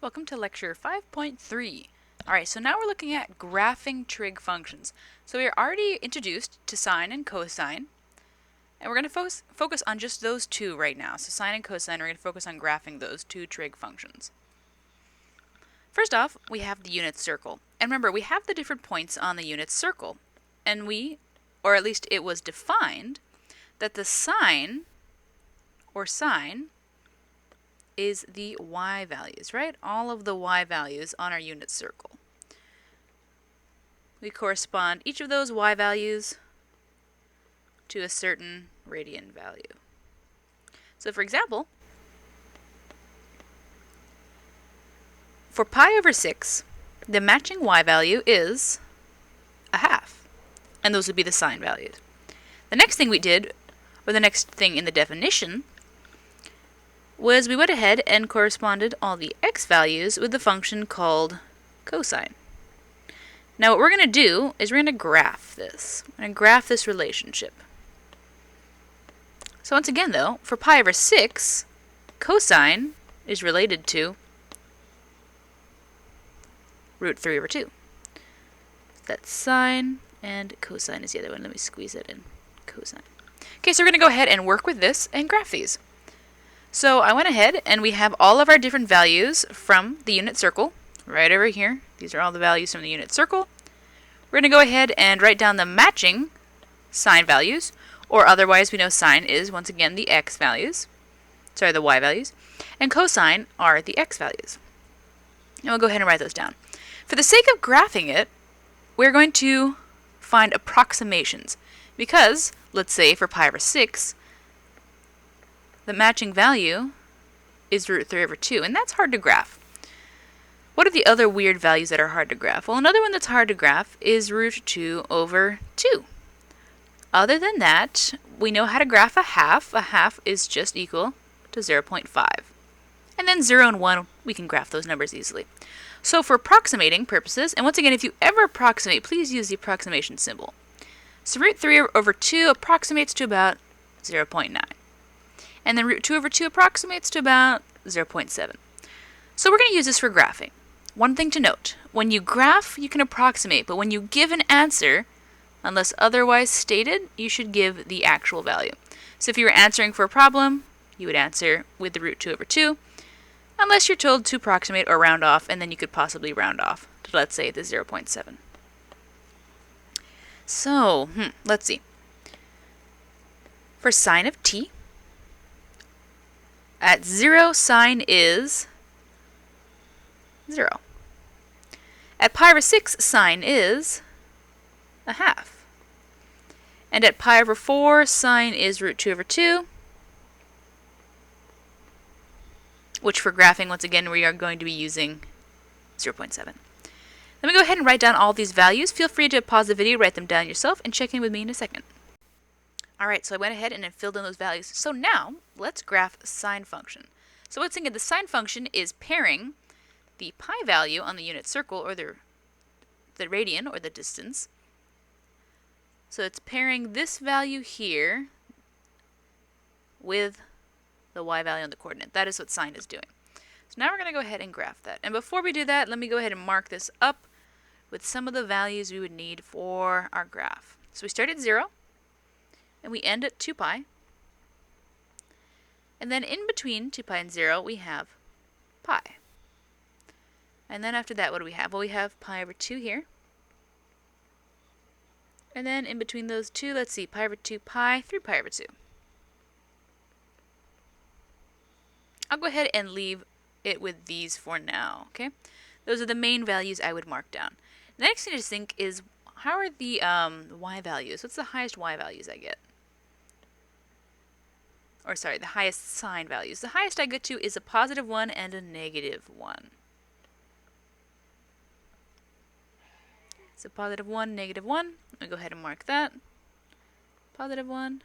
Welcome to lecture 5.3. Alright, so now we're looking at graphing trig functions. So we are already introduced to sine and cosine, and we're going to focus on just those two right now. So sine and cosine, we're going to focus on graphing those two trig functions. First off, we have the unit circle. And remember, we have the different points on the unit circle. And or at least it was defined, that the sine is the y values, right? All of the y values on our unit circle. We correspond each of those y values to a certain radian value. So for example, for pi over 6, the matching y value is a half, and those would be the sine values. The next thing we did, or the next thing in the definition, was we went ahead and corresponded all the x values with the function called cosine. Now what we're going to do is we're going to graph this. We're going to graph this relationship. So once again though, for pi over 6, cosine is related to root 3 over 2. That's sine, and cosine is the other one. Let me squeeze that in. Cosine. Okay, so we're going to go ahead and work with this and graph these. So I went ahead and we have all of our different values from the unit circle right over here. These are all the values from the unit circle. We're going to go ahead and write down the matching sine values, or otherwise we know sine is once again the x values, the y values, and cosine are the x values. And we'll go ahead and write those down. For the sake of graphing it, we're going to find approximations because, let's say for pi over 6, the matching value is root 3 over 2, and that's hard to graph. What are the other weird values that are hard to graph? Well, another one that's hard to graph is root 2 over 2. Other than that, we know how to graph a half. A half is just equal to 0.5. And then 0 and 1, we can graph those numbers easily. So for approximating purposes, and once again, if you ever approximate, please use the approximation symbol. So root 3 over 2 approximates to about 0.9. And then root 2 over 2 approximates to about 0.7. So we're going to use this for graphing. One thing to note, when you graph, you can approximate, but when you give an answer, unless otherwise stated, you should give the actual value. So if you were answering for a problem, you would answer with the root 2 over 2, unless you're told to approximate or round off, and then you could possibly round off to, let's say, the 0.7. So, let's see. For sine of t, at 0, sine is 0. At pi over 6, sine is a half. And at pi over 4, sine is root 2 over 2, which for graphing, once again, we are going to be using 0.7. Let me go ahead and write down all these values. Feel free to pause the video, write them down yourself, and check in with me in a second. Alright, so I went ahead and filled in those values. So now, let's graph sine function. So what's thinking the sine function is pairing the pi value on the unit circle, or the radian, or the distance. So it's pairing this value here with the y value on the coordinate. That is what sine is doing. So now we're going to go ahead and graph that. And before we do that, let me go ahead and mark this up with some of the values we would need for our graph. So we start at 0. And we end at 2 pi. And then in between 2 pi and 0, we have pi. And then after that, what do we have? Well, we have pi over 2 here. And then in between those two, let's see, pi over 2 pi, 3 pi over 2. I'll go ahead and leave it with these for now, okay? Those are the main values I would mark down. The next thing to think is, how are the y values? What's the highest y values I get? Or sorry, the highest sine values. The highest I get to is a positive 1 and a negative 1. So positive 1, negative 1. Let me go ahead and mark that. Positive 1,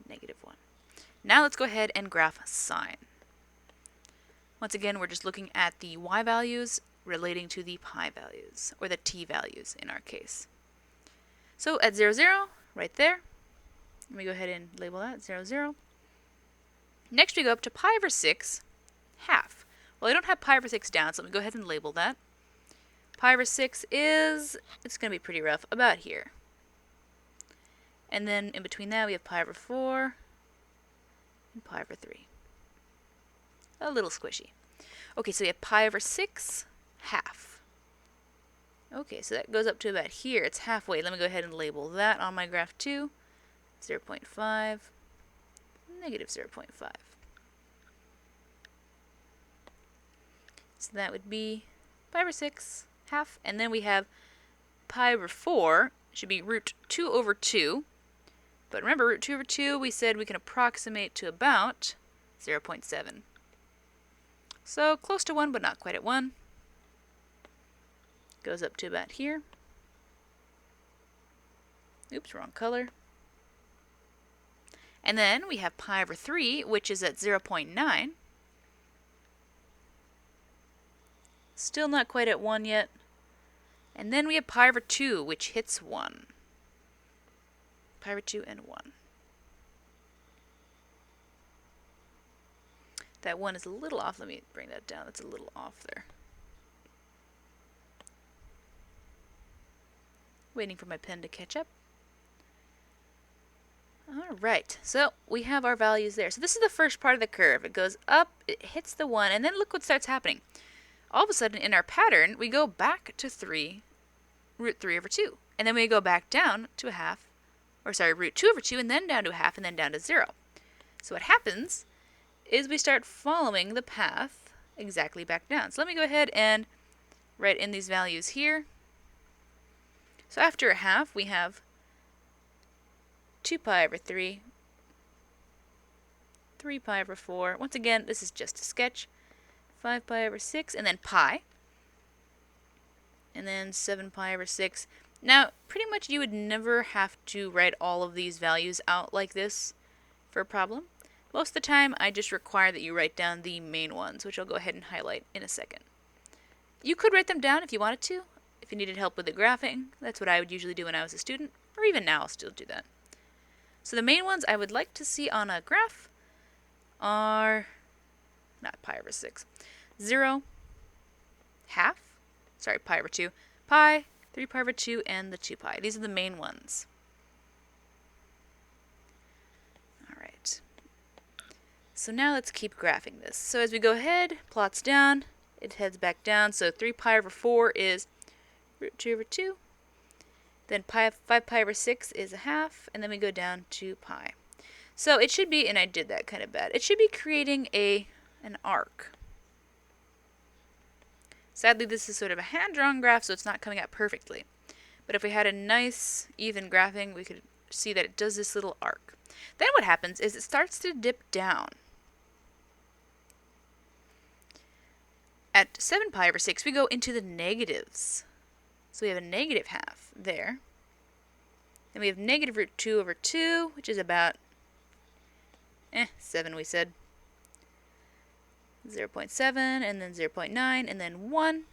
negative 1. Now let's go ahead and graph sine. Once again, we're just looking at the y values relating to the pi values, or the t values in our case. So at 0, 0, right there, let me go ahead and label that 0, 0. Next we go up to pi over 6, half. Well, I don't have pi over 6 down, so let me go ahead and label that. Pi over 6 is, it's going to be pretty rough, about here. And then in between that, we have pi over 4 and pi over 3. A little squishy. Okay, so we have pi over 6, half. Okay, so that goes up to about here. It's halfway. Let me go ahead and label that on my graph too. 0.5, negative 0.5. So that would be pi over 6, half. And then we have pi over 4, should be root 2 over 2. But remember, root 2 over 2, we said we can approximate to about 0.7. So close to 1, but not quite at 1. Goes up to about here. Oops, wrong color. And then we have pi over 3, which is at 0.9. Still not quite at 1 yet. And then we have pi over 2, which hits 1. Pi over 2 and 1. That 1 is a little off. Let me bring that down. That's a little off there. Waiting for my pen to catch up. Alright, so we have our values there. So this is the first part of the curve. It goes up, it hits the 1, and then look what starts happening. All of a sudden, in our pattern, we go back to root 3 over 2. And then we go back down to root 2 over 2, and then down to a half, and then down to 0. So what happens is we start following the path exactly back down. So let me go ahead and write in these values here. So after a half, we have 2 pi over 3, 3 pi over 4. Once again, this is just a sketch. 5 pi over 6, and then pi. And then 7 pi over 6. Now, pretty much you would never have to write all of these values out like this for a problem. Most of the time, I just require that you write down the main ones, which I'll go ahead and highlight in a second. You could write them down if you wanted to. If you needed help with the graphing, that's what I would usually do when I was a student, or even now I'll still do that. So the main ones I would like to see on a graph are, not pi over 6, 0, half, sorry, pi over 2, pi, 3 pi over 2, and the 2 pi. These are the main ones. Alright. So now let's keep graphing this. So as we go ahead, plots down, it heads back down. So 3 pi over 4 is root 2 over 2. Then 5 pi over 6 is a half, and then we go down to pi. So it should be, and I did that kind of bad, it should be creating an arc. Sadly, this is sort of a hand-drawn graph, so it's not coming out perfectly. But if we had a nice, even graphing, we could see that it does this little arc. Then what happens is it starts to dip down. At 7 pi over 6, we go into the negatives. So we have a negative half there. Then we have negative root 2 over 2, which is about 7 we said. 0.7, and then 0.9, and then 1.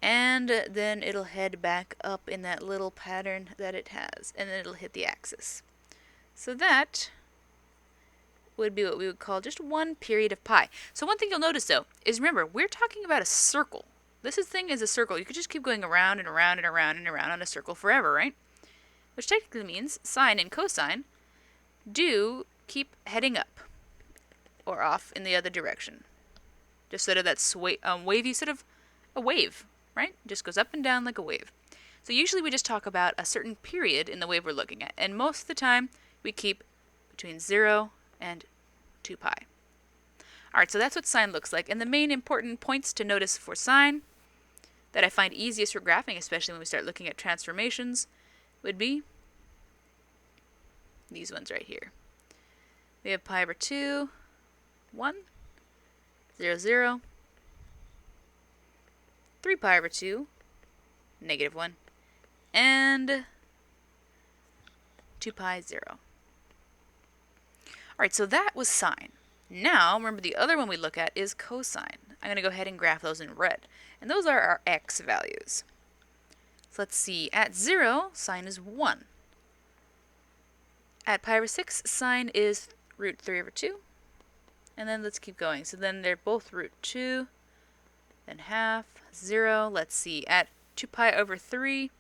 And then it'll head back up in that little pattern that it has, and then it'll hit the axis. So that would be what we would call just one period of pi. So one thing you'll notice, though, is remember, we're talking about a circle. This thing is a circle. You could just keep going around and around and around and around on a circle forever, right? Which technically means sine and cosine do keep heading up or off in the other direction. Just sort of that wavy, sort of a wave, right? Just goes up and down like a wave. So usually we just talk about a certain period in the wave we're looking at. And most of the time, we keep between 0 and 2 pi. Alright, so that's what sine looks like. And the main important points to notice for sine that I find easiest for graphing, especially when we start looking at transformations, would be these ones right here. We have pi over 2, 1, 0, 0, 3 pi over 2, negative 1, and 2 pi 0. Alright, so that was sine. Now, remember the other one we look at is cosine. I'm going to go ahead and graph those in red. And those are our x values. So let's see. At 0, sine is 1. At pi over 6, sine is root 3 over 2. And then let's keep going. So then they're both root 2, then half, 0. Let's see, at 2 pi over 3,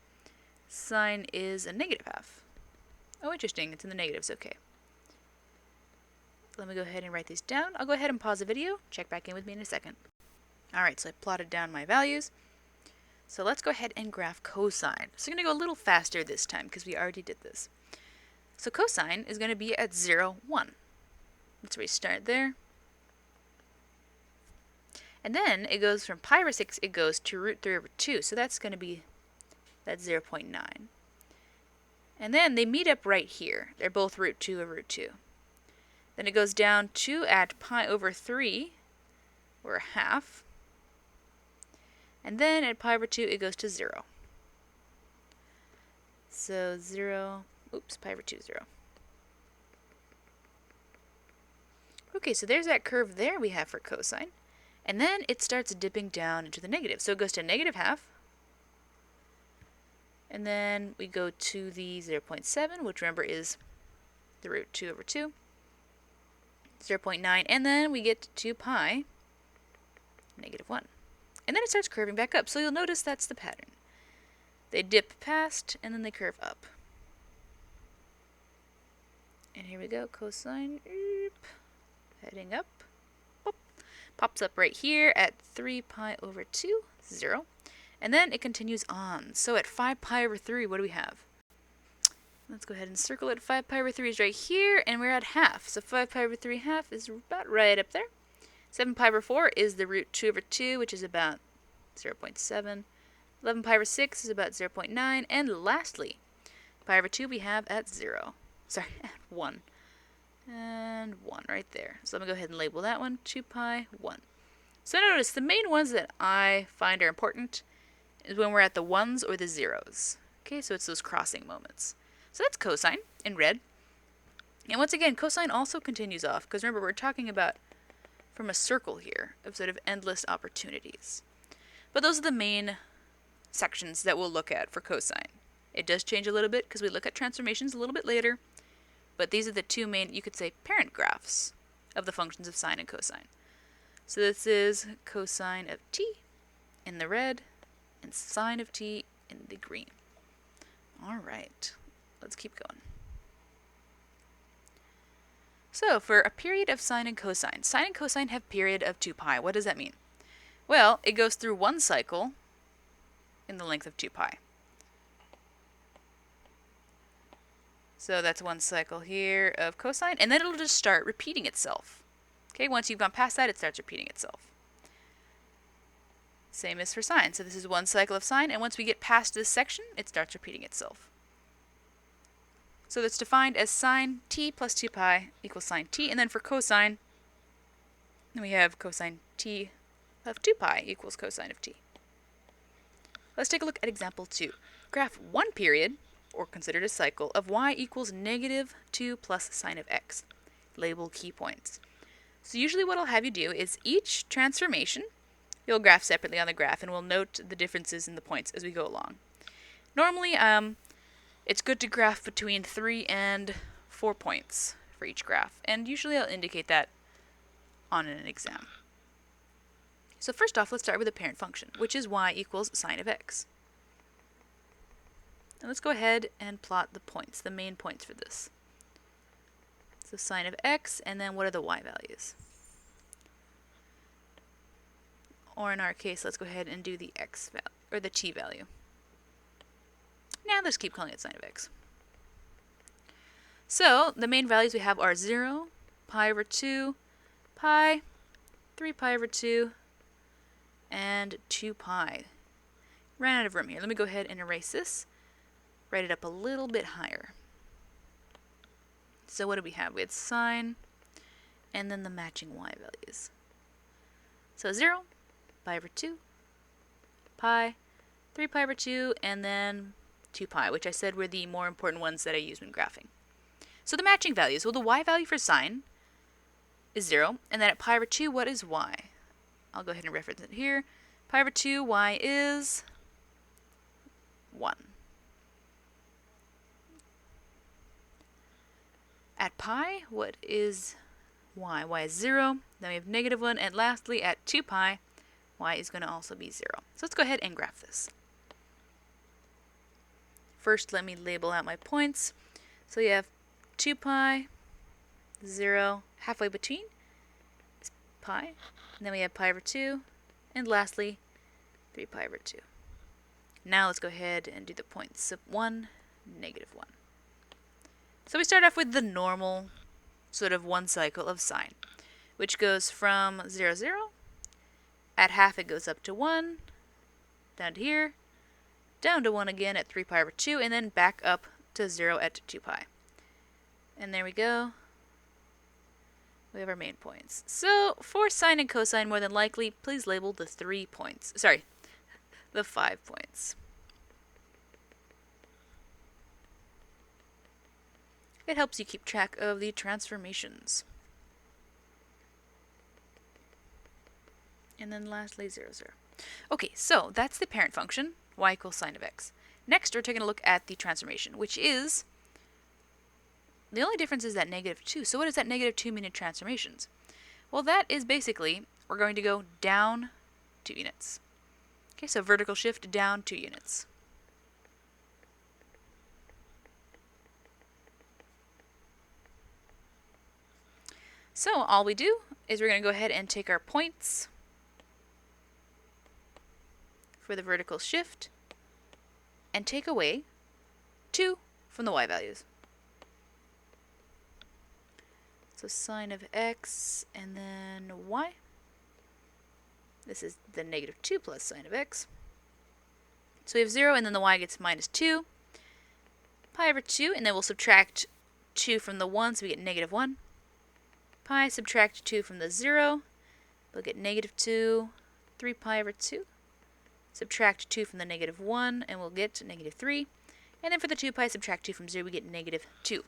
sine is a negative half. Oh, interesting, it's in the negatives, okay. Let me go ahead and write these down. I'll go ahead and pause the video, check back in with me in a second. Alright, so I plotted down my values. So let's go ahead and graph cosine. So I'm going to go a little faster this time because we already did this. So cosine is going to be at 0, 1. Let's restart there. And then it goes from pi over 6, it goes to root 3 over 2. So that's going to be, that's 0.9. And then they meet up right here. They're both root 2 over root 2. Then it goes down to at pi over 3, or half. And then at pi over 2, it goes to 0. So 0, oops, pi over 2, 0. Okay, so there's that curve there we have for cosine. And then it starts dipping down into the negative. So it goes to negative half. And then we go to the 0.7, which remember is the root 2 over 2. 0.9, and then we get to pi, negative 1. And then it starts curving back up. So you'll notice that's the pattern. They dip past, and then they curve up. And here we go, cosine, heading up. Boop. Pops up right here at 3 pi over 2, 0. And then it continues on. So at 5 pi over 3, what do we have? Let's go ahead and circle it. 5 pi over 3 is right here, and we're at half. So 5 pi over 3 half is about right up there. 7 pi over 4 is the root 2 over 2, which is about 0.7. 11 pi over 6 is about 0.9. And lastly, pi over 2 we have at 0. Sorry, at 1. And 1 right there. So let me go ahead and label that one 2 pi 1. So notice the main ones that I find are important is when we're at the 1s or the 0s. Okay, so it's those crossing moments. So that's cosine in red. And once again, cosine also continues off, because remember, we're talking about from a circle here of sort of endless opportunities. But those are the main sections that we'll look at for cosine. It does change a little bit because we look at transformations a little bit later, but these are the two main, you could say, parent graphs of the functions of sine and cosine. So this is cosine of t in the red and sine of t in the green. All right. Let's keep going. So for a period of sine and cosine have period of 2 pi. What does that mean? Well, it goes through one cycle in the length of 2 pi. So that's one cycle here of cosine, and then it'll just start repeating itself. Okay, once you've gone past that, it starts repeating itself. Same as for sine. So this is one cycle of sine, and once we get past this section, it starts repeating itself. So that's defined as sine t plus 2 pi equals sine t. And then for cosine, we have cosine t of 2 pi equals cosine of t. Let's take a look at example 2. Graph one period, or considered a cycle, of y equals negative 2 plus sine of x. Label key points. So usually what I'll have you do is each transformation, you'll graph separately on the graph, and we'll note the differences in the points as we go along. Normally, it's good to graph between 3 and 4 points for each graph, and usually I'll indicate that on an exam. So first off, let's start with the parent function, which is y equals sine of x. Now let's go ahead and plot the points, the main points for this. So sine of x, and then what are the y values? Or in our case, let's go ahead and do the x value, or the t value. Now let's keep calling it sine of x. So the main values we have are 0, pi over 2, pi, 3 pi over 2, and 2 pi. Ran out of room here. Let me go ahead and erase this. Write it up a little bit higher. So what do we have? We had sine, and then the matching y values. So 0, pi over 2, pi, 3 pi over 2, and then 2 pi, which I said were the more important ones that I use when graphing. So the matching values, well, the y value for sine is 0, and then at pi over 2, what is y? I'll go ahead and reference it here. Pi over 2, y is 1. At pi, what is y. Y is 0. Then we have negative 1. And lastly, at 2 pi, y is going to also be 0. So let's go ahead and graph this. First, let me label out my points. So you have 2 pi, 0, halfway between is pi. And then we have pi over 2. And lastly, 3 pi over 2. Now let's go ahead and do the points. So 1, negative 1. So we start off with the normal sort of one cycle of sine, which goes from 0, 0. At half it goes up to 1, down to here, down to 1 again at 3 pi over 2, and then back up to 0 at 2 pi. And there we go. We have our main points. So for sine and cosine, more than likely, please label the 3 points. Sorry, the 5 points. It helps you keep track of the transformations. And then lastly, 0, 0. Okay, so that's the parent function, y equals sine of x. Next, we're taking a look at the transformation, which is, the only difference is that negative 2. So what does that negative 2 mean in transformations? Well, that is basically, we're going to go down 2 units. Okay, so vertical shift down 2 units. So all we do is we're going to go ahead and take our points for the vertical shift and take away 2 from the y values. So sine of x and then y. This is the negative 2 plus sine of x. So we have 0 and then the y gets minus 2. Pi over 2, and then we'll subtract 2 from the 1, so we get negative 1. Pi, subtract 2 from the 0, we'll get negative 2, 3 pi over 2. Subtract 2 from the negative 1, and we'll get negative 3. And then for the 2 pi, subtract 2 from 0, we get negative 2.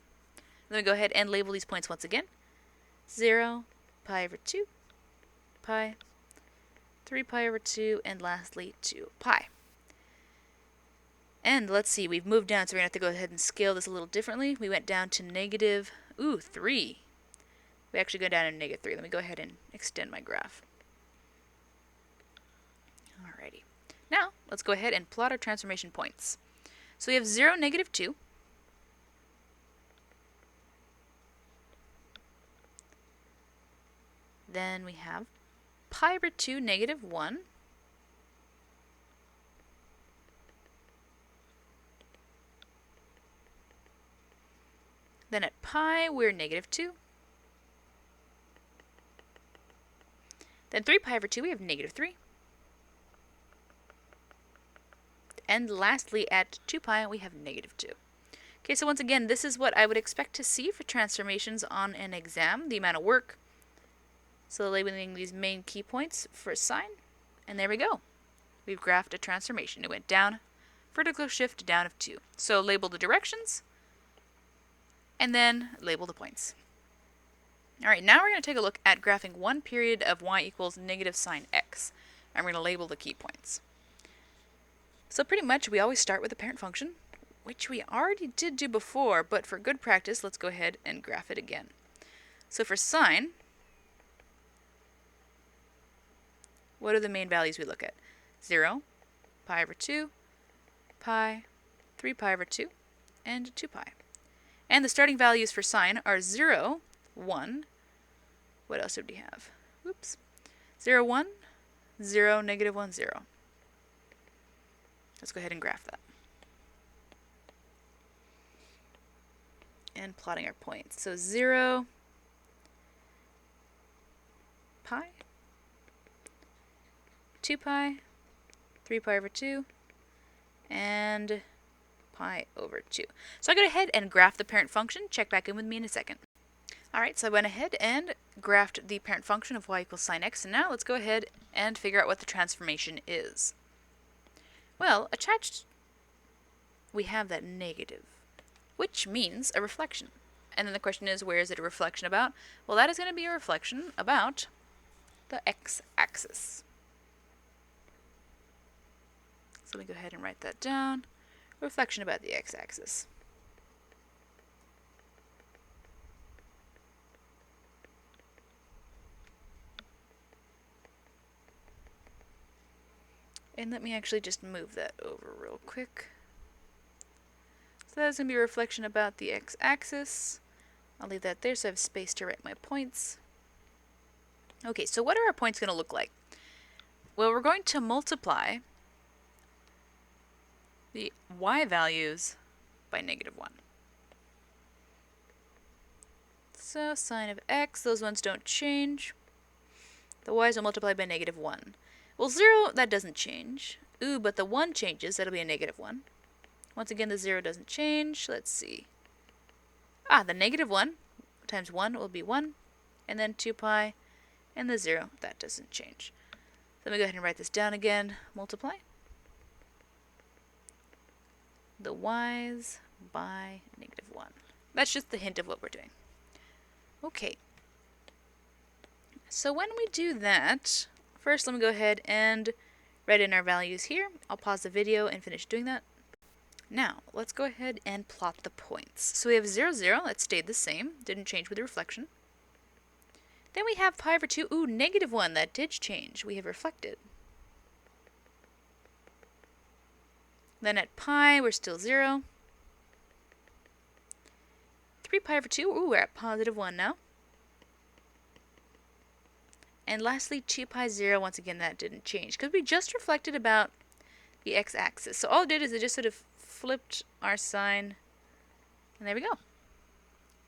Then we go ahead and label these points once again. 0, pi over 2, pi, 3 pi over 2, and lastly 2 pi. And let's see, we've moved down, so we're going to have to go ahead and scale this a little differently. We went down to negative, 3. We actually go down to negative 3. Let me go ahead and extend my graph. Alrighty. Now, let's go ahead and plot our transformation points. So we have 0, negative 2. Then we have pi over 2, negative 1. Then at pi, we're negative 2. Then 3 pi over 2, we have negative 3. And lastly, at 2 pi, we have negative 2. Okay, so once again, this is what I would expect to see for transformations on an exam, the amount of work. So labeling these main key points for sine, and there we go. We've graphed a transformation. It went down, vertical shift down of 2. So label the directions, and then label the points. Alright, now we're going to take a look at graphing one period of y equals negative sine x. I'm going to label the key points. So pretty much we always start with the parent function, which we already did do before, but for good practice, let's go ahead and graph it again. So for sine, what are the main values we look at? 0, pi over 2, pi, 3 pi over 2, and 2 pi. And the starting values for sine are 0, 1, what else did we have? Oops. 0, 1, 0, negative 1, 0. Let's go ahead and graph that. And plotting our points. So 0, pi, 2 pi, 3 pi over 2, and pi over 2. So I go ahead and graph the parent function. Check back in with me in a second. Alright, so I went ahead and graphed the parent function of y equals sine x, and now let's go ahead and figure out what the transformation is. Well, attached we have that negative, which means a reflection. And then the question is, where is it a reflection about? Well, that is going to be a reflection about the x-axis. So let me go ahead and write that down. Reflection about the x-axis. And let me actually just move that over real quick. So that's going to be a reflection about the x-axis. I'll leave that there so I have space to write my points. Okay, so what are our points going to look like? Well, we're going to multiply the y values by -1. So sine of x, those ones don't change. The y's will multiply by -1. Well, 0, that doesn't change. Ooh, but the 1 changes. That'll be a -1. Once again, the 0 doesn't change. Let's see. Ah, the -1 times 1 will be 1. And then 2 pi. And the 0, that doesn't change. So let me go ahead and write this down again. Multiply the y's by -1. That's just the hint of what we're doing. Okay. So when we do that, first let me go ahead and write in our values here. I'll pause the video and finish doing that. Now, let's go ahead and plot the points. So we have 0, 0, that stayed the same, didn't change with the reflection. Then we have pi over 2, ooh, -1, that did change, we have reflected. Then at pi, we're still 0. 3 pi over 2, ooh, we're at +1 now. And lastly, 2 pi 0, once again, that didn't change, because we just reflected about the x-axis. So all it did is it just sort of flipped our sign, and there we go.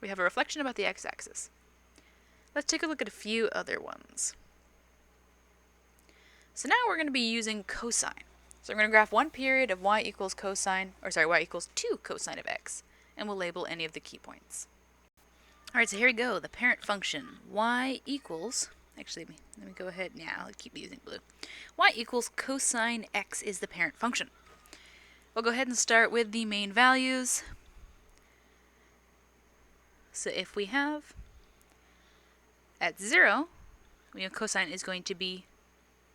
We have a reflection about the x-axis. Let's take a look at a few other ones. So now we're going to be using cosine. So we're going to graph one period of y equals 2 cosine of x, and we'll label any of the key points. Alright, so here we go, the parent function, y equals, actually, let me go ahead now, I'll keep using blue. Y equals cosine x is the parent function. We'll go ahead and start with the main values. So if we have, at 0, we know cosine is going to be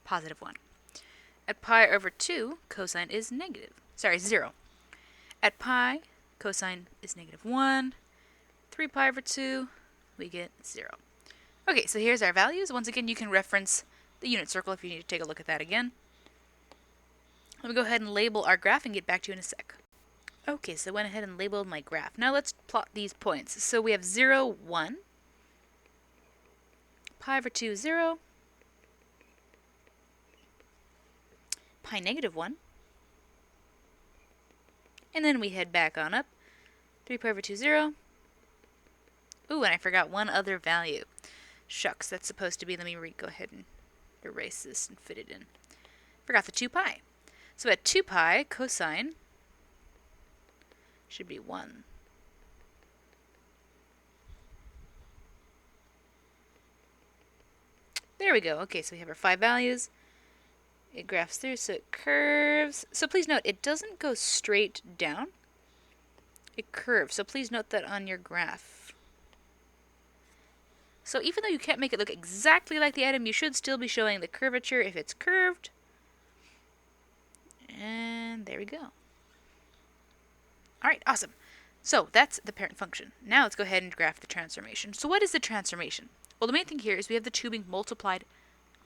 +1. At pi over 2, cosine is 0. At pi, cosine is -1. 3 pi over 2, we get 0. Okay, so here's our values. Once again, you can reference the unit circle if you need to take a look at that again. Let me go ahead and label our graph and get back to you in a sec. Okay, so I went ahead and labeled my graph. Now let's plot these points. So we have 0, 1, pi over 2, 0, pi -1, and then we head back on up. 3 pi over 2, 0. Ooh, and I forgot one other value. Shucks, that's supposed to be, let me go ahead and erase this and fit it in. Forgot the 2 pi. So at 2 pi, cosine should be 1. There we go. Okay, so we have our 5 values. It graphs through, so it curves. So please note, it doesn't go straight down. It curves, so please note that on your graph. So even though you can't make it look exactly like the item, you should still be showing the curvature if it's curved. And there we go. Alright, awesome. So that's the parent function. Now let's go ahead and graph the transformation. So what is the transformation? Well, the main thing here is we have the 2 being multiplied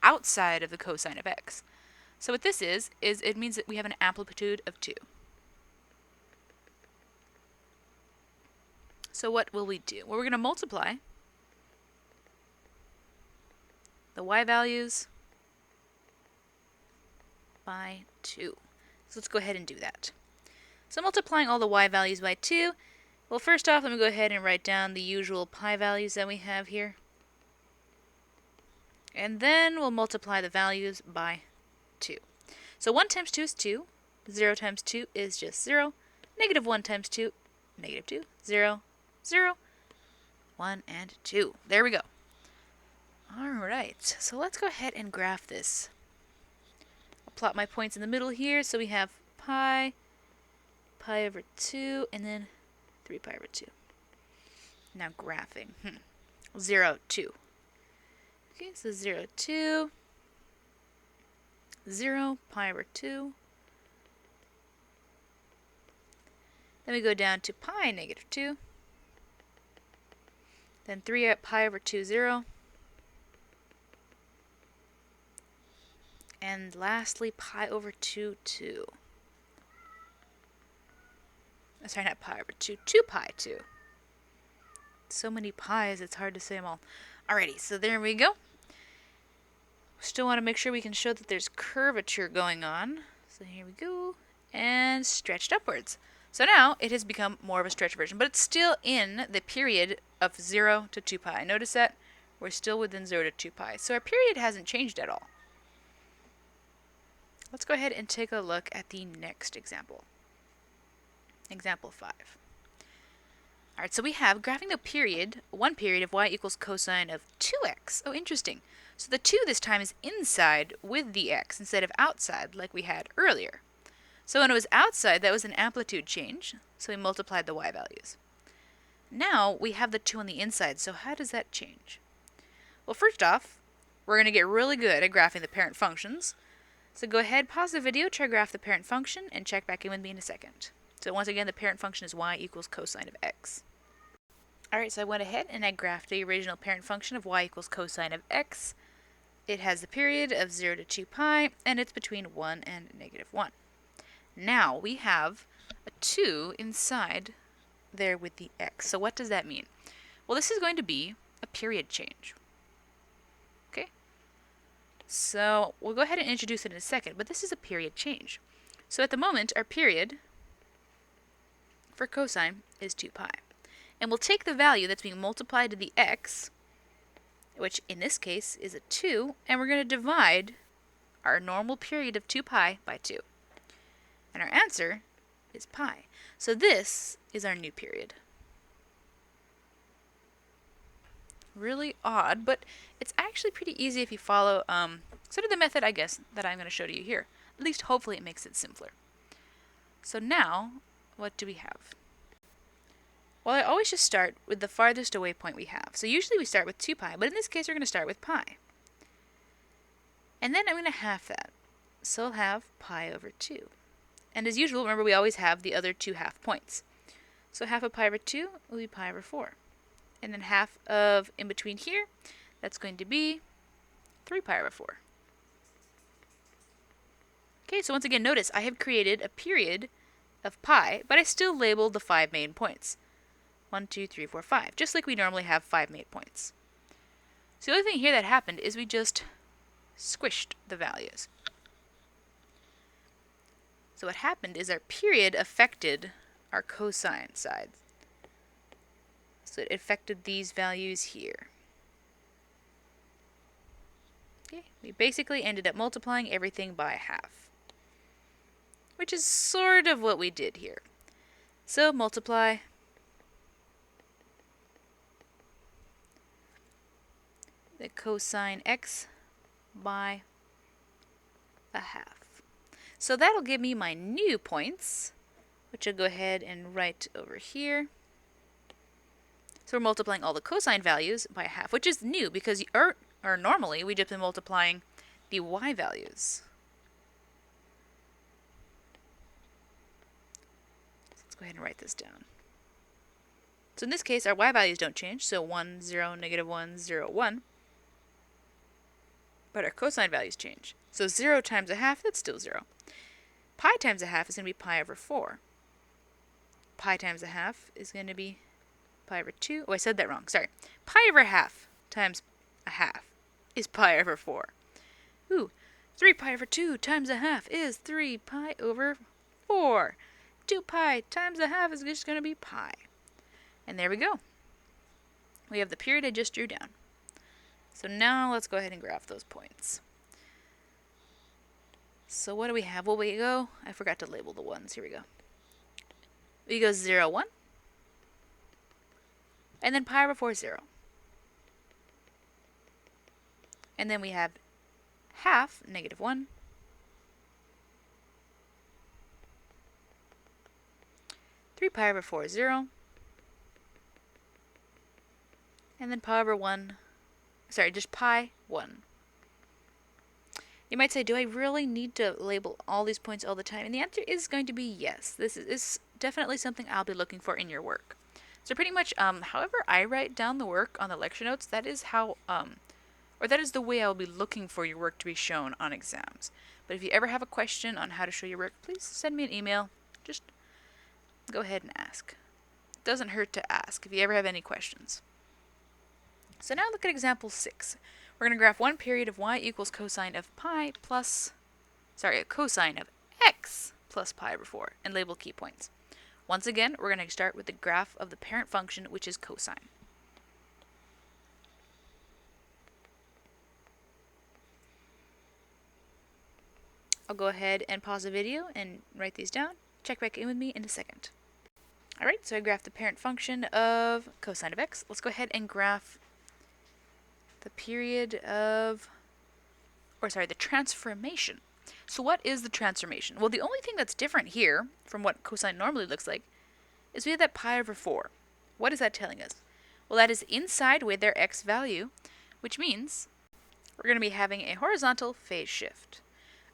outside of the cosine of x. So what this is it means that we have an amplitude of 2. So what will we do? Well, we're going to multiply the y values by 2. So let's go ahead and do that. So multiplying all the y values by 2, well, first off, let me go ahead and write down the usual pi values that we have here. And then we'll multiply the values by 2. So 1 times 2 is 2. 0 times 2 is just 0. -1 times 2, -2. 0, 0, 1, and 2. There we go. Alright, so let's go ahead and graph this. I'll plot my points in the middle here. So we have pi over 2, and then 3 pi over 2. Now graphing. 0, 2. Okay, so 0, 2, 0, pi over 2. Then we go down to pi -2. Then 3 at pi over 2, 0. And lastly, pi over 2, 2. Sorry, not pi over 2, 2 pi 2. So many pi's, it's hard to say them all. Alrighty, so there we go. Still want to make sure we can show that there's curvature going on. So here we go. And stretched upwards. So now it has become more of a stretched version, but it's still in the period of 0 to 2 pi. Notice that we're still within 0 to 2 pi. So our period hasn't changed at all. Let's go ahead and take a look at the next example. Example 5. Alright, so we have graphing the period, one period of y equals cosine of 2x. Oh, interesting. So the 2 this time is inside with the x instead of outside like we had earlier. So when it was outside, that was an amplitude change, so we multiplied the y values. Now we have the 2 on the inside, so how does that change? Well, first off, we're going to get really good at graphing the parent functions. So go ahead, pause the video, try graph the parent function, and check back in with me in a second. So once again, the parent function is y equals cosine of x. Alright, so I went ahead and I graphed the original parent function of y equals cosine of x. It has the period of 0 to 2 pi, and it's between 1 and negative 1. Now we have a 2 inside there with the x. So what does that mean? Well, this is going to be a period change. Okay? So we'll go ahead and introduce it in a second, but this is a period change. So at the moment, our period for cosine is 2 pi. And we'll take the value that's being multiplied to the x, which in this case is a 2, and we're going to divide our normal period of 2 pi by 2. And our answer is pi. So this is our new period. Really odd, but it's actually pretty easy if you follow sort of the method, I guess, that I'm going to show to you here. At least hopefully it makes it simpler. So now, what do we have? Well, I always just start with the farthest away point we have. So usually we start with 2 pi, but in this case we're going to start with pi. And then I'm going to half that. So I'll have pi over 2. And as usual, remember we always have the other 2 half points. So half of pi over 2 will be pi over 4. And then half of in between here, that's going to be 3 pi over 4. Okay, so once again, notice I have created a period of pi, but I still labeled the 5 main points. 1, 2, 3, 4, 5, just like we normally have 5 main points. So the only thing here that happened is we just squished the values. So what happened is our period affected our cosine sides. So it affected these values here. Okay, we basically ended up multiplying everything by half, which is sort of what we did here. So multiply the cosine x by a half. So that'll give me my new points, which I'll go ahead and write over here. So we're multiplying all the cosine values by a half, which is new because normally we just been multiplying the y values. So let's go ahead and write this down. So in this case, our y values don't change, so 1, 0, negative 1, 0, 1. But our cosine values change. So 0 times a half, that's still 0. Pi times a half is going to be pi over 4. Pi times a half is going to be pi over 2. Oh, I said that wrong. Sorry. Pi over a half times a half is pi over 4. Ooh, 3 pi over 2 times a half is 3 pi over 4. 2 pi times a half is just going to be pi. And there we go. We have the period I just drew down. So now let's go ahead and graph those points. So what do we have? Well, I forgot to label the ones. Here we go. We go 0, 1. And then pi over 4, 0. And then we have half, negative 1. Three pi over 4, 0. And then pi over 1. Sorry, just pi 1. You might say, do I really need to label all these points all the time? And the answer is going to be yes. This is definitely something I'll be looking for in your work. So pretty much, however I write down the work on the lecture notes, that is how or that is the way I will be looking for your work to be shown on exams. But if you ever have a question on how to show your work, please send me an email. Just go ahead and ask. It doesn't hurt to ask if you ever have any questions. So now look at example 6. We're going to graph one period of y equals cosine of cosine of x plus pi over 4, and label key points. Once again, we're going to start with the graph of the parent function, which is cosine. I'll go ahead and pause the video and write these down. Check back in with me in a second. Alright, so I graphed the parent function of cosine of x. Let's go ahead and graph the the transformation. So what is the transformation? Well, the only thing that's different here from what cosine normally looks like is we have that pi over 4. What is that telling us? Well, that is inside with their x value, which means we're going to be having a horizontal phase shift.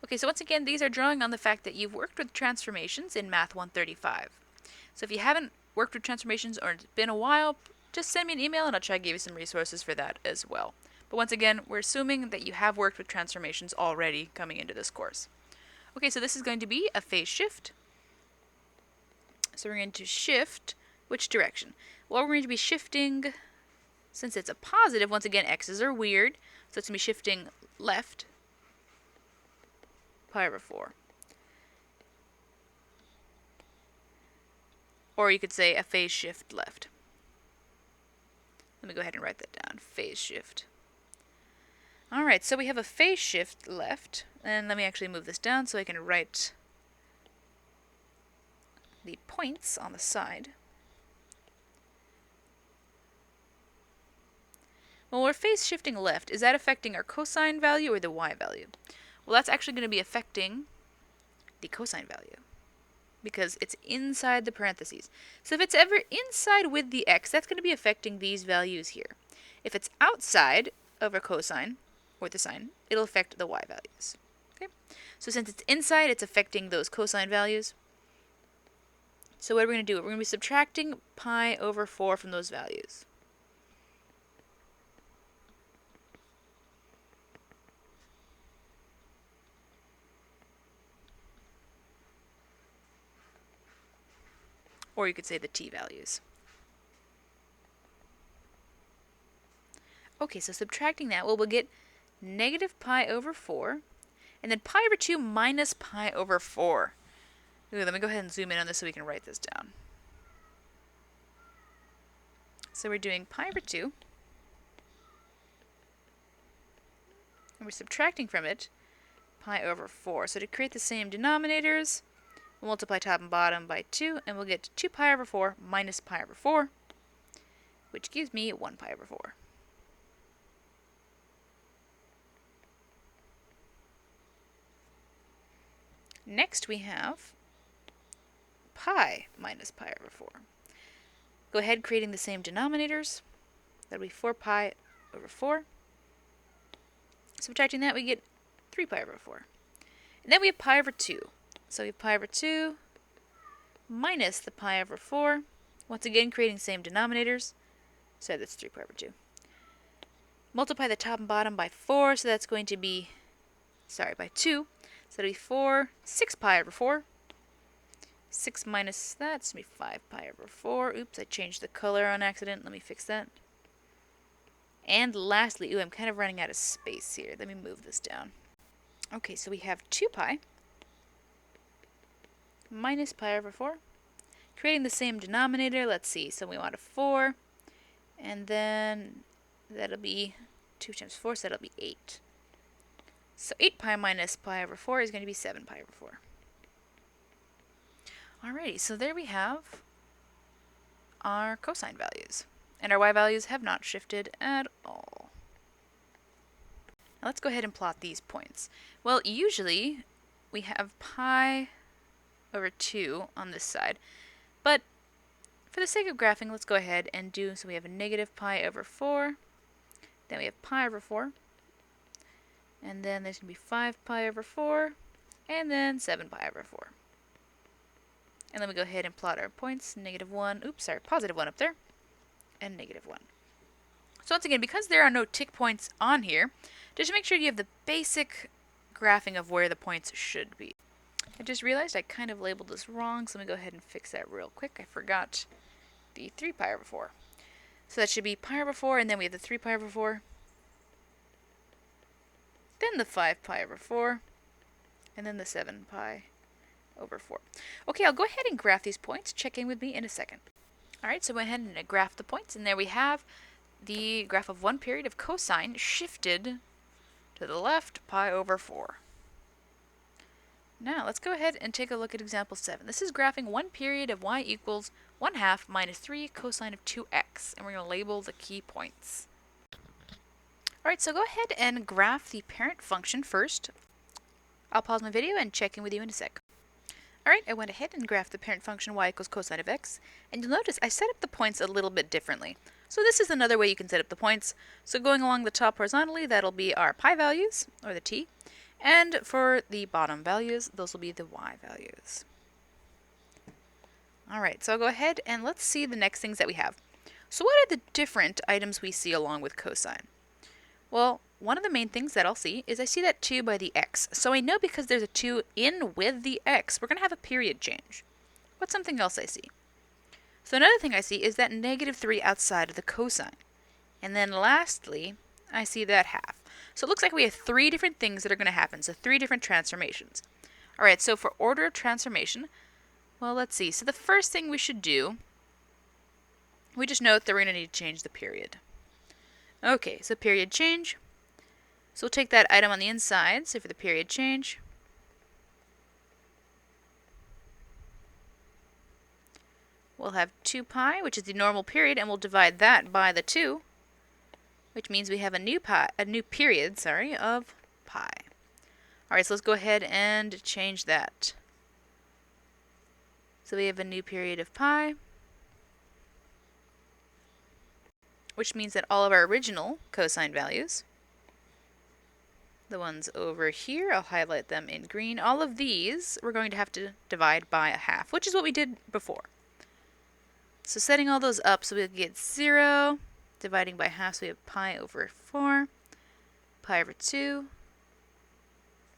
Okay, so once again, these are drawing on the fact that you've worked with transformations in Math135. So if you haven't worked with transformations or it's been a while, just send me an email and I'll try to give you some resources for that as well. But once again, we're assuming that you have worked with transformations already coming into this course. Okay, so this is going to be a phase shift. So we're going to shift which direction? Well, we're going to be shifting, since it's a positive, once again, x's are weird, so it's going to be shifting left, pi over 4. Or you could say a phase shift left. Let me go ahead and write that down, phase shift. Alright, so we have a phase shift left, and let me actually move this down so I can write the points on the side. When we're phase shifting left, is that affecting our cosine value or the y value? Well, that's actually going to be affecting the cosine value because it's inside the parentheses. So if it's ever inside with the x, that's going to be affecting these values here. If it's outside of our cosine or the sine, it'll affect the y values. Okay? So since it's inside, it's affecting those cosine values. So what are we going to do? We're going to be subtracting pi over 4 from those values. Or you could say the t values. Okay, so subtracting that, well, we'll get negative pi over 4, and then pi over 2 minus pi over 4. Ooh, let me go ahead and zoom in on this so we can write this down. So we're doing pi over 2, and we're subtracting from it pi over 4. So to create the same denominators, we'll multiply top and bottom by 2, and we'll get 2 pi over 4 minus pi over 4, which gives me 1 pi over 4. Next we have pi minus pi over 4. Go ahead creating the same denominators. That'll be 4 pi over 4. Subtracting that, we get 3 pi over 4. And then we have pi over 2. So we have pi over 2 minus the pi over 4. Once again, creating the same denominators. So that's 3 pi over 2. Multiply the top and bottom by 4, so that's going to be, by 2. So that'll be 6 pi over 4. 6 minus that's going to be 5 pi over 4. Oops, I changed the color on accident. Let me fix that. And lastly, I'm kind of running out of space here. Let me move this down. Okay, so we have 2 pi minus pi over 4. Creating the same denominator, let's see. So we want a 4, and then that'll be 2 times 4, so that'll be 8. So 8 pi minus pi over 4 is going to be 7 pi over 4. Alrighty, so there we have our cosine values. And our y values have not shifted at all. Now let's go ahead and plot these points. Well, usually we have pi over 2 on this side. But for the sake of graphing, let's go ahead and do, so we have a negative pi over 4. Then we have pi over 4. And then there's going to be 5 pi over 4. And then 7 pi over 4. And then we go ahead and plot our points. Positive 1 up there. And negative 1. So once again, because there are no tick points on here, just make sure you have the basic graphing of where the points should be. I just realized I kind of labeled this wrong, so let me go ahead and fix that real quick. I forgot the 3 pi over 4. So that should be pi over 4, and then we have the 3 pi over 4, then the 5 pi over 4, and then the 7 pi over 4. Okay, I'll go ahead and graph these points. Check in with me in a second. Alright, so I went ahead and I graphed the points, and there we have the graph of one period of cosine shifted to the left, pi over 4. Now, let's go ahead and take a look at example 7. This is graphing one period of y equals 1/2 minus 3 cosine of 2x, and we're going to label the key points. Alright, so go ahead and graph the parent function first. I'll pause my video and check in with you in a sec. Alright, I went ahead and graphed the parent function y equals cosine of x, and you'll notice I set up the points a little bit differently. So this is another way you can set up the points. So going along the top horizontally, that'll be our pi values, or the t, and for the bottom values, those will be the y values. Alright, so I'll go ahead and let's see the next things that we have. So what are the different items we see along with cosine? Well, one of the main things that I'll see is I see that 2 by the x. So I know because there's a 2 in with the x, we're going to have a period change. What's something else I see? So another thing I see is that negative 3 outside of the cosine. And then lastly, I see that half. So it looks like we have 3 different things that are going to happen. So 3 different transformations. Alright, so for order of transformation, well, let's see. So the first thing we should do, we just note that we're going to need to change the period. Okay, so period change. So we'll take that item on the inside, so for the period change, we'll have 2 pi, which is the normal period, and we'll divide that by the 2, which means we have a new period, of pi. Alright, so let's go ahead and change that. So we have a new period of pi, which means that all of our original cosine values, the ones over here, I'll highlight them in green, all of these we're going to have to divide by a half, which is what we did before. So setting all those up, so we'll get 0, dividing by half, so we have pi over 4, pi over 2,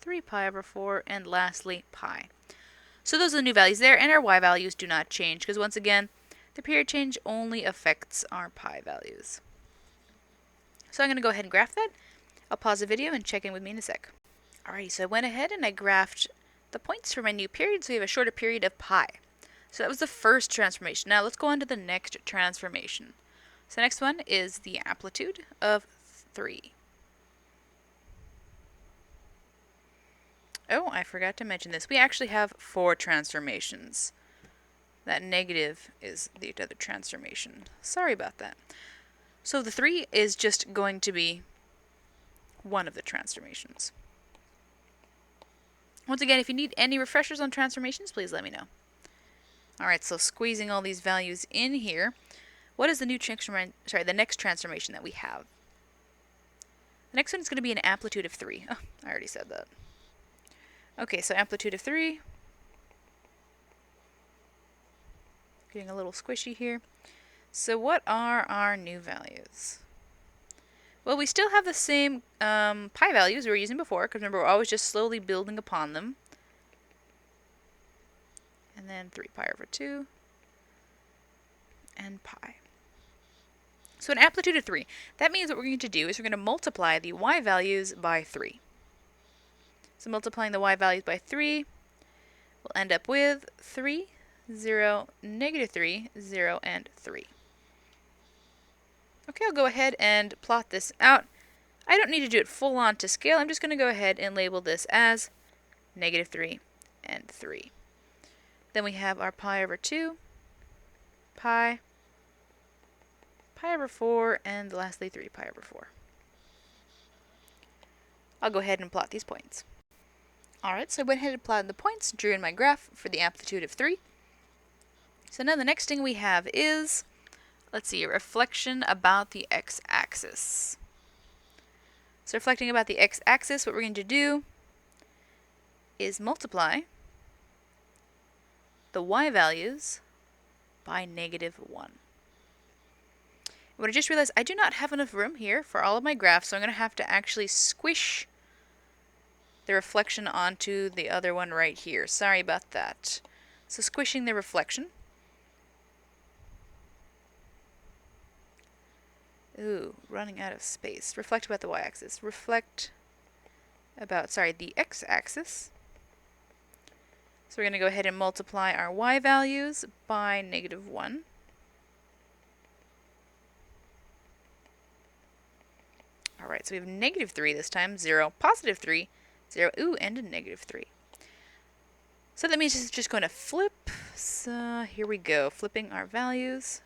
3 pi over 4, and lastly pi. So those are the new values there, and our y values do not change, because once again, the period change only affects our pi values. So I'm going to go ahead and graph that. I'll pause the video and check in with me in a sec. Alrighty, so I went ahead and I graphed the points for my new period, so we have a shorter period of pi. So that was the first transformation. Now let's go on to the next transformation. So the next one is the amplitude of 3. Oh, I forgot to mention this. We actually have 4 transformations. That negative is the other transformation. Sorry about that. So the 3 is just going to be one of the transformations. Once again, if you need any refreshers on transformations, please let me know. Alright, so squeezing all these values in here, what is the next transformation that we have? The next one is going to be an amplitude of 3. Oh, I already said that. Okay, so amplitude of 3. Getting a little squishy here. So what are our new values? Well, we still have the same pi values we were using before, because remember, we're always just slowly building upon them. And then 3 pi over 2, and pi. So an amplitude of 3. That means what we're going to do is we're going to multiply the y values by 3. So multiplying the y values by 3, we'll end up with 3, 0, negative 3, 0, and 3. Okay, I'll go ahead and plot this out. I don't need to do it full on to scale. I'm just going to go ahead and label this as negative 3 and 3. Then we have our pi over 2, pi over 4, and lastly 3 pi over 4. I'll go ahead and plot these points. Alright, so I went ahead and plotted the points, drew in my graph for the amplitude of 3. So now the next thing we have is, let's see, a reflection about the x-axis. So reflecting about the x-axis, what we're going to do is multiply the y values by negative 1. What I just realized, I do not have enough room here for all of my graphs, so I'm going to have to actually squish the reflection onto the other one right here. Sorry about that. So squishing the reflection. Ooh, running out of space. Reflect about the y-axis. Reflect about, the x-axis. So we're going to go ahead and multiply our y values by -1. Alright, so we have -3 this time, 0, +3, 0, ooh, and a -3. So that means it's just going to flip. So here we go, flipping our values.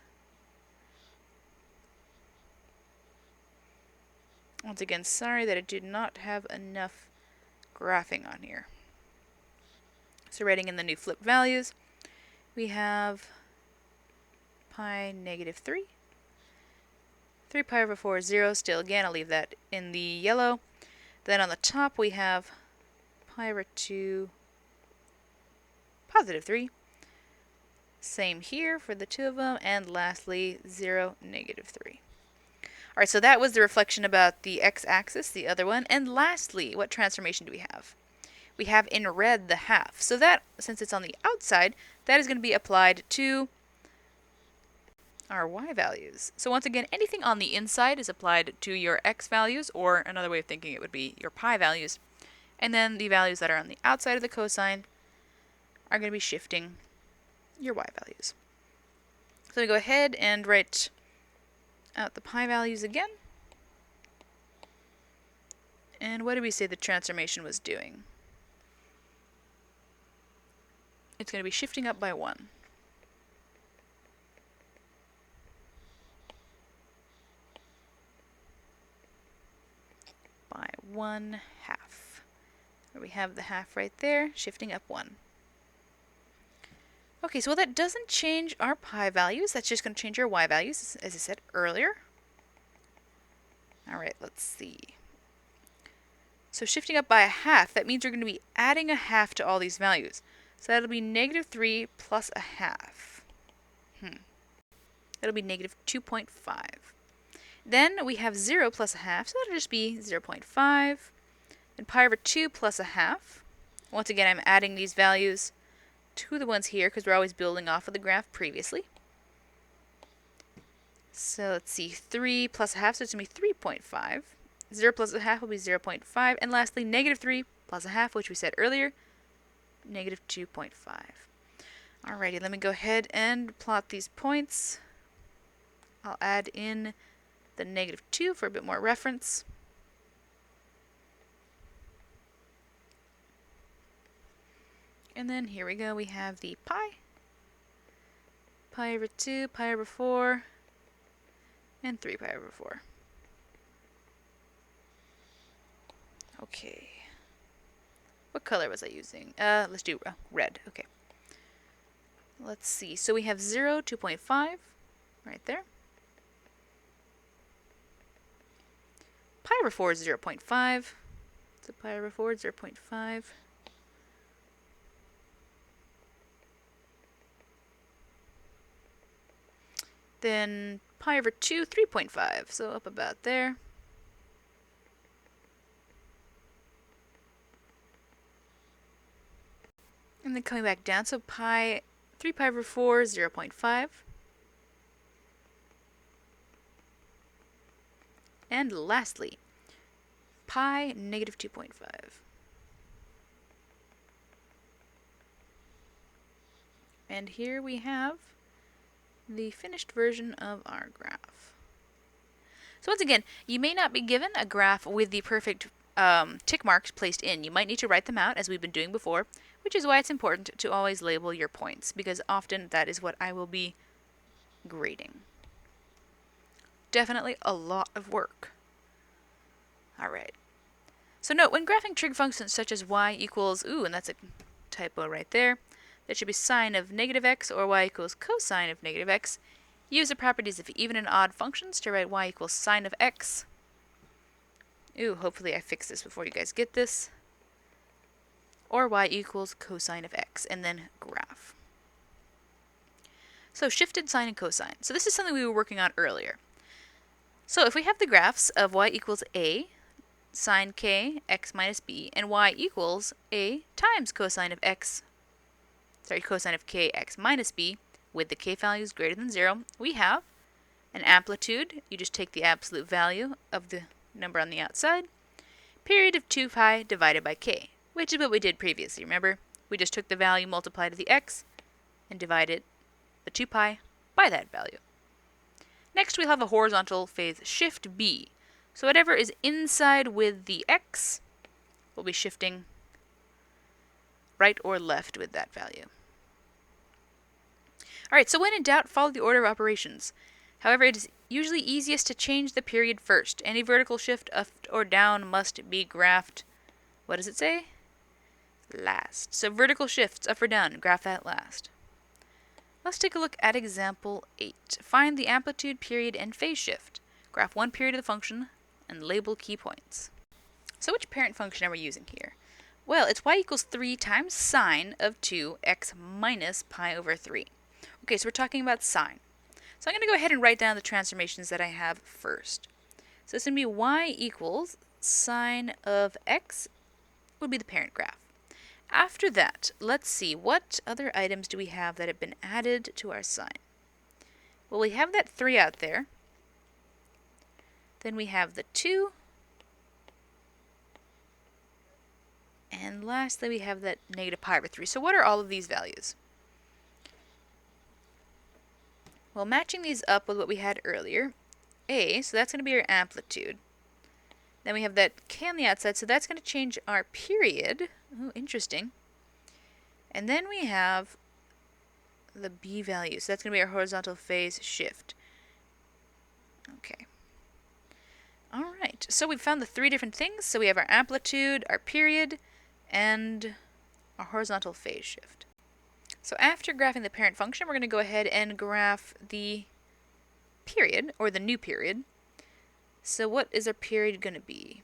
Once again, sorry that I did not have enough graphing on here. So writing in the new flip values, we have pi -3. 3 pi over 4 is 0. Still, again, I'll leave that in the yellow. Then on the top, we have pi over 2 +3. Same here for the two of them. And lastly, 0, -3. Alright, so that was the reflection about the x-axis, the other one. And lastly, what transformation do we have? We have in red the half. So that, since it's on the outside, that is going to be applied to our y values. So once again, anything on the inside is applied to your x values, or another way of thinking it would be your pi values. And then the values that are on the outside of the cosine are going to be shifting your y values. So we go ahead and write out the pi values again. And what did we say the transformation was doing? It's going to be shifting up by 1. By 1/2. There we have the half right there, shifting up 1. Okay, so that doesn't change our pi values. That's just going to change our y values, as I said earlier. Alright, let's see. So shifting up by 1/2, that means we're going to be adding a half to all these values. So that'll be -3 plus 1/2. That'll be -2.5. Then we have 0 plus 1/2, so that'll just be 0.5. And pi over 2 plus 1/2. Once again, I'm adding these values to the ones here because we're always building off of the graph previously. So let's see, 3 plus 1/2, so it's going to be 3.5. 0 plus 1/2 will be 0.5. And lastly, -3 plus 1/2, which we said earlier, -2.5. Alrighty, let me go ahead and plot these points. I'll add in the -2 for a bit more reference. And then here we go, we have the pi over 2, pi over 4, and 3 pi over 4. Okay. What color was I using? Let's do red. Okay. Let's see. So we have 0, 2.5 right there. Pi over 4 is 0.5. So pi over 4 is 0.5. Then pi over 2, 3.5. So up about there. And then coming back down, so 3 pi over 4 is 0.5. And lastly, pi -2.5. And here we have the finished version of our graph. So once again, you may not be given a graph with the perfect tick marks placed in. You might need to write them out as we've been doing before, which is why it's important to always label your points, because often that is what I will be grading. Definitely a lot of work. Alright. So note, when graphing trig functions such as y equals, and that's a typo right there, that should be sine of -x, or y equals cosine of -x, use the properties of even and odd functions to write y equals sine of x. Hopefully I fix this before you guys get this. Or y equals cosine of x, and then graph. So shifted sine and cosine. So this is something we were working on earlier. So if we have the graphs of y equals a sine k x minus b and y equals a times cosine of k x minus b with the k values greater than 0, we have an amplitude. You just take the absolute value of the number on the outside, period of 2 pi divided by k, which is what we did previously. Remember, we just took the value multiplied to the x and divided the 2 pi by that value. Next, we'll have a horizontal phase shift b. So whatever is inside with the x will be shifting right or left with that value. Alright, so when in doubt, follow the order of operations. However, it is usually easiest to change the period first. Any vertical shift up or down must be graphed, what does it say? Last. So vertical shifts up or down, graph that last. Let's take a look at example 8. Find the amplitude, period, and phase shift. Graph one period of the function and label key points. So which parent function are we using here? Well, it's y equals 3 times sine of 2x minus pi over 3. Okay, so we're talking about sine. So I'm going to go ahead and write down the transformations that I have first. So it's going to be y equals sine of x would be the parent graph. After that, let's see, what other items do we have that have been added to our sine? Well, we have that 3 out there. Then we have the 2. And lastly, we have that negative pi over 3. So what are all of these values? Well, matching these up with what we had earlier, a, so that's going to be our amplitude. Then we have that k on the outside, so that's going to change our period. Oh, interesting. And then we have the b value, so that's going to be our horizontal phase shift. Okay. All right, so we've found the 3 different things. So we have our amplitude, our period, and our horizontal phase shift. So after graphing the parent function, we're going to go ahead and graph the period, or the new period. So what is our period going to be?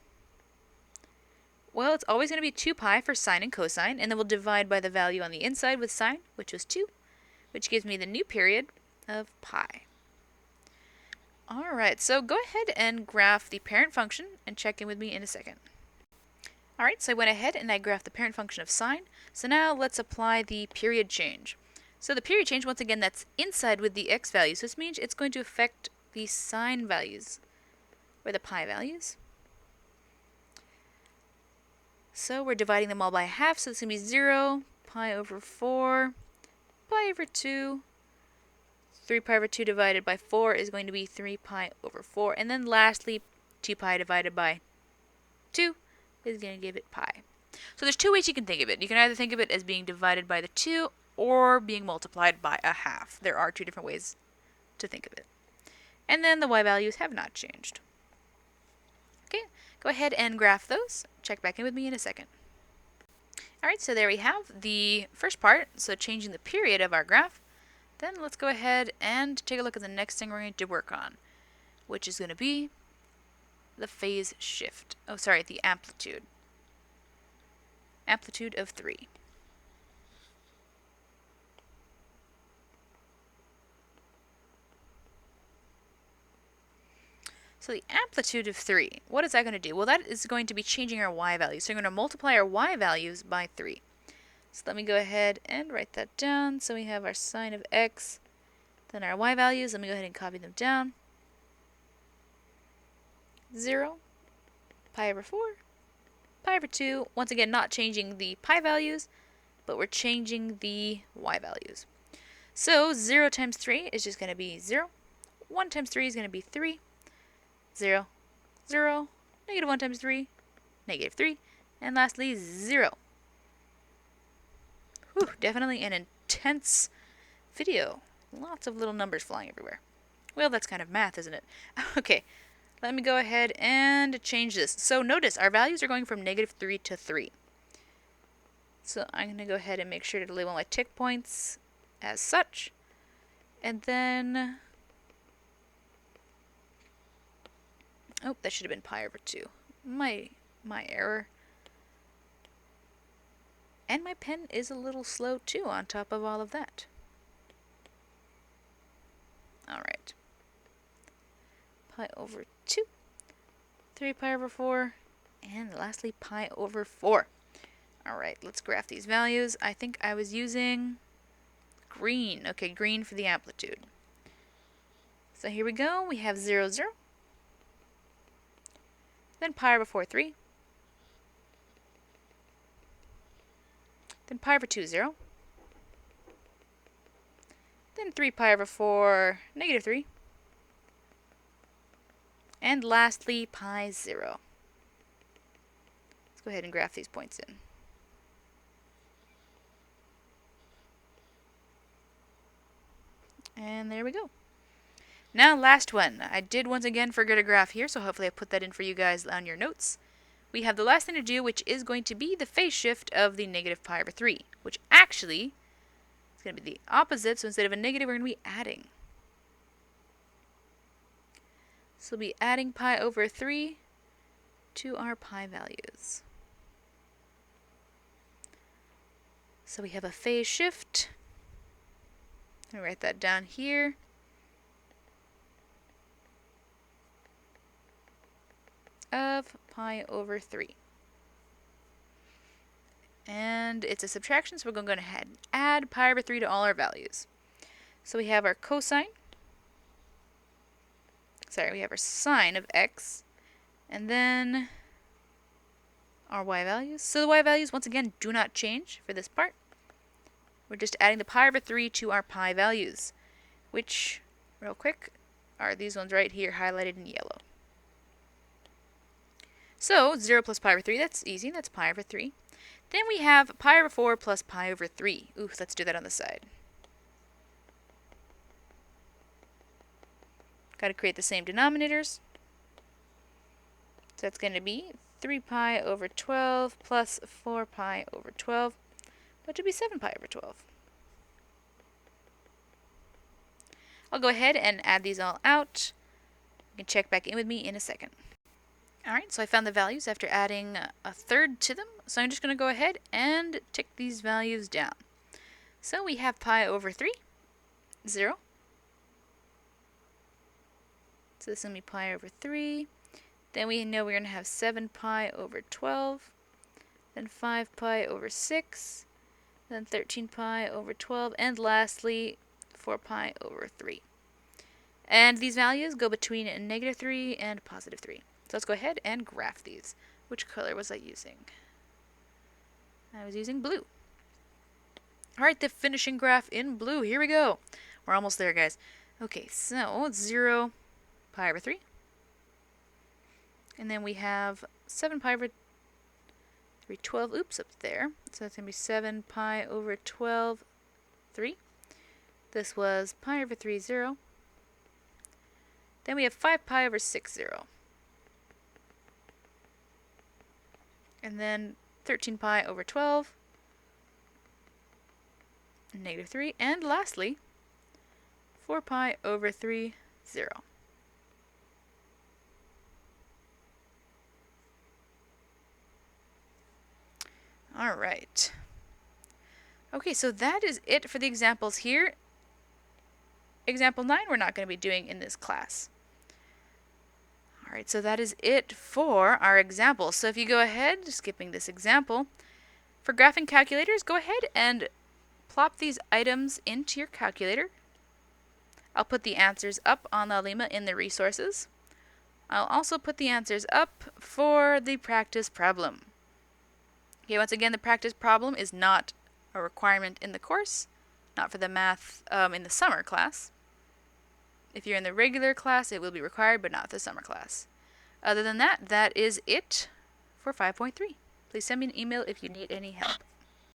Well, it's always going to be 2 pi for sine and cosine, and then we'll divide by the value on the inside with sine, which was 2, which gives me the new period of pi. Alright, so go ahead and graph the parent function and check in with me in a second. Alright, so I went ahead and I graphed the parent function of sine. So now let's apply the period change. So the period change, once again, that's inside with the x value. So this means it's going to affect the sine values, or the pi values. So we're dividing them all by half, so it's going to be 0, pi over 4, pi over 2. 3 pi over 2 divided by 4 is going to be 3 pi over 4. And then lastly, 2 pi divided by 2 is going to give it pi. So there's 2 ways you can think of it. You can either think of it as being divided by the 2 or being multiplied by a half. There are 2 different ways to think of it. And then the y values have not changed. Okay, go ahead and graph those. Check back in with me in a second. Alright, so there we have the first part, so changing the period of our graph. Then let's go ahead and take a look at the next thing we're going to work on, which is going to be the phase shift. Oh, sorry, the amplitude. Amplitude of 3. So the amplitude of 3, what is that going to do? Well, that is going to be changing our y values. So we're going to multiply our y values by 3. So let me go ahead and write that down. So we have our sine of x, then our y values. Let me go ahead and copy them down. 0, pi over 4, pi over 2. Once again, not changing the pi values, but we're changing the y values. So 0 times 3 is just going to be 0. 1 times 3 is going to be 3. 0, 0, negative 1 times 3, negative 3. And lastly, 0. Whew, definitely an intense video. Lots of little numbers flying everywhere. Well, that's kind of math, isn't it? Okay, let me go ahead and change this. So notice our values are going from negative 3 to 3. So I'm going to go ahead and make sure to label my tick points as such. And then, oh, that should have been pi over 2. My error. And my pen is a little slow too on top of all of that. Alright. Pi over 2, 3 pi over 4, and lastly pi over 4. Alright, let's graph these values. I think I was using green. Okay, green for the amplitude. So here we go. We have 0, 0. Then pi over 4, 3. Then pi over 2, 0. Then 3 pi over 4, negative 3. And lastly, pi 0. Let's go ahead and graph these points in. And there we go. Now, last one. I did once again forget a graph here, so hopefully I put that in for you guys on your notes. We have the last thing to do, which is going to be the phase shift of the negative pi over 3, which actually is going to be the opposite. So instead of a negative, we're going to be adding. So we'll be adding pi over 3 to our pi values. So we have a phase shift. Let me write that down here. Of pi over 3. And it's a subtraction, so we're going to go ahead and add pi over 3 to all our values. So we have our cosine. Sorry, we have our sine of x. And then our y values. So the y values, once again, do not change for this part. We're just adding the pi over 3 to our pi values, which, real quick, are these ones right here highlighted in yellow. So 0 plus pi over 3, that's easy, that's pi over 3. Then we have pi over 4 plus pi over 3. Ooh, let's do that on the side. Got to create the same denominators. So that's going to be 3 pi over 12 plus 4 pi over 12, which would be 7 pi over 12. I'll go ahead and add these all out. You can check back in with me in a second. Alright, so I found the values after adding a third to them. So I'm just going to go ahead and tick these values down. So we have pi over 3, 0. So this is going to be pi over 3. Then we know we're going to have 7 pi over 12. Then 5 pi over 6. Then 13 pi over 12. And lastly, 4 pi over 3. And these values go between negative 3 and positive 3. So let's go ahead and graph these. Which color was I using? I was using blue. Alright, the finishing graph in blue. Here we go. We're almost there, guys. Okay, so 0 pi over 3. And then we have 7 pi over 3, 12. Oops, up there. So that's going to be 7 pi over 12, 3. This was pi over 3, 0. Then we have 5 pi over 6, 0. And then 13 pi over 12, negative 3. And lastly, 4 pi over 3, 0. All right. Okay, so that is it for the examples here. Example 9 we're not going to be doing in this class. Alright, so that is it for our example. So if you go ahead, skipping this example, for graphing calculators, go ahead and plop these items into your calculator. I'll put the answers up on the Lima in the resources. I'll also put the answers up for the practice problem. Okay, once again, the practice problem is not a requirement in the course, not for the math in the summer class. If you're in the regular class, it will be required, but not the summer class. Other than that, that is it for 5.3. Please send me an email if you need any help.